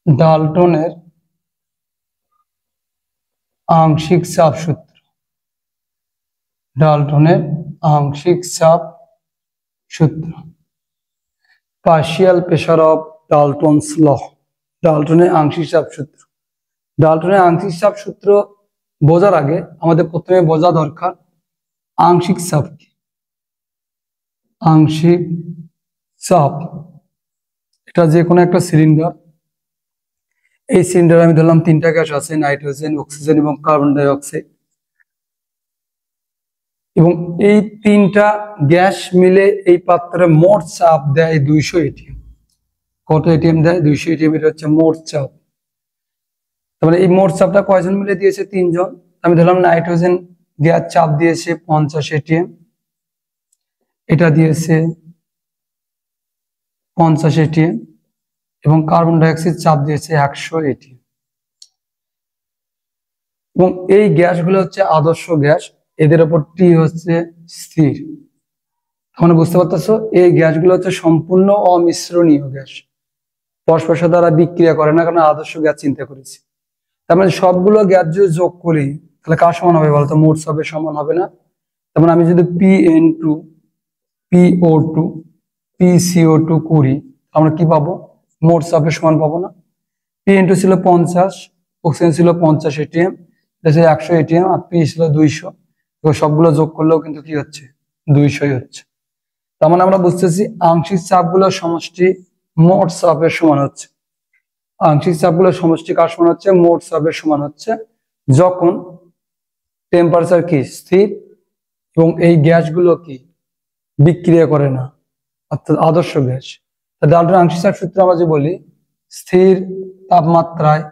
ডাল্টনের আংশিক চাপ সূত্র। ডাল্টনের আংশিক চাপ সূত্র, পার্শিয়াল প্রেসার অফ ডাল্টনস ল। ডাল্টনের আংশিক চাপ সূত্র। ডাল্টনের আংশিক চাপ সূত্র বোঝার আগে আমাদের প্রথমে বোঝা দরকার আংশিক চাপ কি। আংশিক চাপ এটা যে কোনো একটা সিলিন্ডার, এই সিলিন্ডারে আমি ধরলাম তিনটা গ্যাস আছে, নাইট্রোজেন, অক্সিজেন এবং কার্বন ডাই অক্সাইড, এবং এই তিনটা গ্যাস মিলে এই পাত্রে মোট চাপ দেয় 200 এটিএম। কত এটিএম দেয়? 200 এটিএম। এটা হচ্ছে মোট চাপ। তার মানে এই মোট চাপটা কয়জন মিলে দিয়েছে? 3 জন। আমি ধরলাম নাইট্রোজেন গ্যাস চাপ দিয়েছে 50 এটিএম, এটা দিয়েছে 50 এটিএম, এবং কার্বন ডাই অক্সাইড চাপ দিয়েছে 100 এটিএম। এবং এই গ্যাসগুলো হচ্ছে আদর্শ গ্যাস, এদের উপর টি হচ্ছে স্থির। তোমরা বুঝতে পারতেছো, এই গ্যাসগুলো হচ্ছে সম্পূর্ণ অমিশ্রণীয় গ্যাস, পরস্পর সাথে তারা বিক্রিয়া করে না, কারণ আদর্শ গ্যাস চিন্তা করেছি। তার মানে সবগুলো গ্যাস যদি যোগ করি তাহলে কার সমান হবে বলতো? মোট চাপের সমান হবে না। তার মানে আমি যদি Pn2 PO2 PCO2 করি, আমরা কি পাবো? মোট চাপের সমান পাবো না? Pn2 ছিল 50, অক্সিজেন ছিল 50 এটিএম, এটা ছিল 100 এটিএম, আর P ছিল 200। তো সবগুলো যোগ করলেও কিন্তু কি হচ্ছে? 200 হচ্ছে। তার মানে আমরা বুঝতেছি আংশিক চাপগুলোর সমষ্টি মোট চাপের সমান হচ্ছে। আংশিক চাপগুলোর সমষ্টি কার সমান হচ্ছে? মোট চাপের সমান হচ্ছে, যখন টেম্পারেচার কি স্থির এবং এই গ্যাসগুলো কি বিক্রিয়া করে না, অর্থাৎ আদর্শ গ্যাস। ডাল্টনের আংশিক চাপ সূত্র আমরা যে বলি, স্থির তাপমাত্রায়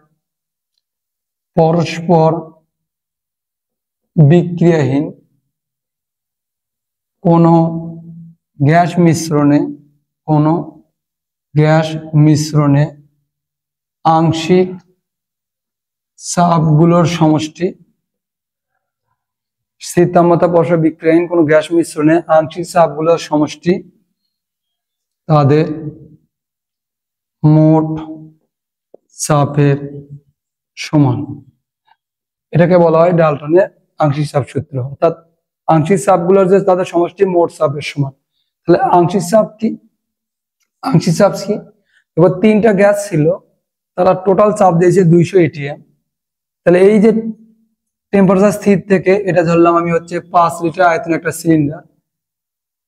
পরস্পর বিক্রিয়াহীন কোনো গ্যাস মিশ্রণে আংশিক চাপগুলোর সমষ্টি, স্থির তাপমাত্রা পরস্পর বিক্রিয়াহীন কোনো গ্যাস মিশ্রণে আংশিক চাপগুলোর সমষ্টি তাদের মোট চাপের সমান। এটাকে বলা হয় ডাল্টনের আংশিক চাপ সূত্র। অর্থাৎ আংশিক চাপগুলোর যে তাদের সমষ্টি মোট চাপের সমান। তাহলে আংশিক চাপ কি? আংশিক চাপ কি? এবার তিনটা গ্যাস ছিল, তারা টোটাল চাপ দিয়েছে 200 এটিএম। তাহলে এই যে টেম্পারেচার স্থির থেকে, এটা ধরলাম আমি হচ্ছে 5 লিটার আয়তনের একটা সিলিন্ডার।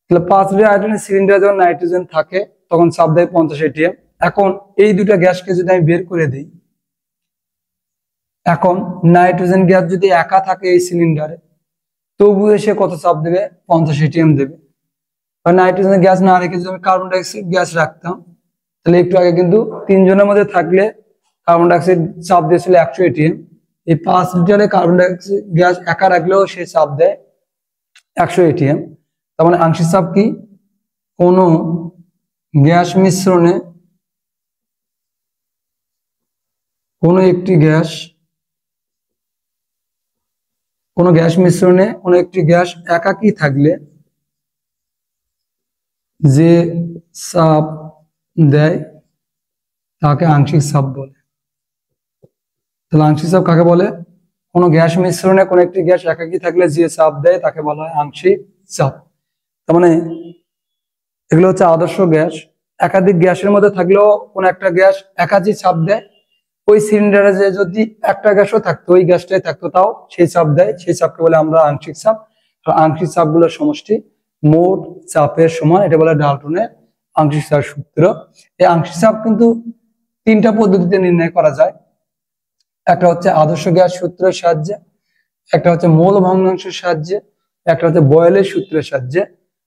তাহলে 5 লিটার আয়তনের সিলিন্ডারে যখন নাইট্রোজেন থাকে তখন চাপ দেয় 50 এটিএম। এখন এই দুটা গ্যাসকে যদি আমি বের করে দিই, এখন নাইট্রোজেন গ্যাস যদি একা থাকে এই সিলিন্ডারে, তবু এসে কত চাপ দেবে? 50 এটিএম দেবে। আর নাইট্রোজেন গ্যাস না রেখে যদি আমি কার্বন ডাই অক্সাইড গ্যাস রাখতাম, তাহলে একটু আগে কিন্তু 3 জনের মধ্যে থাকলে কার্বন ডাই অক্সাইড চাপ দিয়েছিল 100 এটিএম। এই 5 লিটারে কার্বন ডাই অক্সাইড গ্যাস একা রাখলেও সে চাপ দেয় 100 এটিএম। তার মানে আংশিক চাপ কি? কোনো গ্যাস মিশ্রণে কোনো একটি গ্যাস একাকী থাকলে যে চাপ দেয় তাকে আংশিক চাপ বলে। তাহলে আংশিক চাপ কাকে বলে? কোনো গ্যাস মিশ্রণে কোনো একটি গ্যাস একাকী থাকলে যে চাপ দেয় তাকে বলা হয় আংশিক চাপ। তার মানে এগুলো হচ্ছে আদর্শ গ্যাস। একাধিক গ্যাসের মধ্যে থাকলেও কোন একটা গ্যাস একাধিক চাপ দেয়। ওই সিলিন্ডারে যে যদি একটা গ্যাসও থাকতো, ওই গ্যাসটাই থাকতো, তাও সেই চাপ দেয়, সেই চাপকে বলে আমরা আংশিক চাপ। আংশিক চাপগুলোর সমষ্টি মোট চাপের সমান, এটা বলে ডাল্টনের আংশিক চাপ সূত্র। এই আংশিক চাপ কিন্তু তিনটা পদ্ধতিতে নির্ণয় করা যায়। একটা হচ্ছে আদর্শ গ্যাস সূত্রের সাহায্যে, একটা হচ্ছে মোল ভগ্নাংশের সাহায্যে, একটা হচ্ছে বয়েলের সূত্রের সাহায্যে।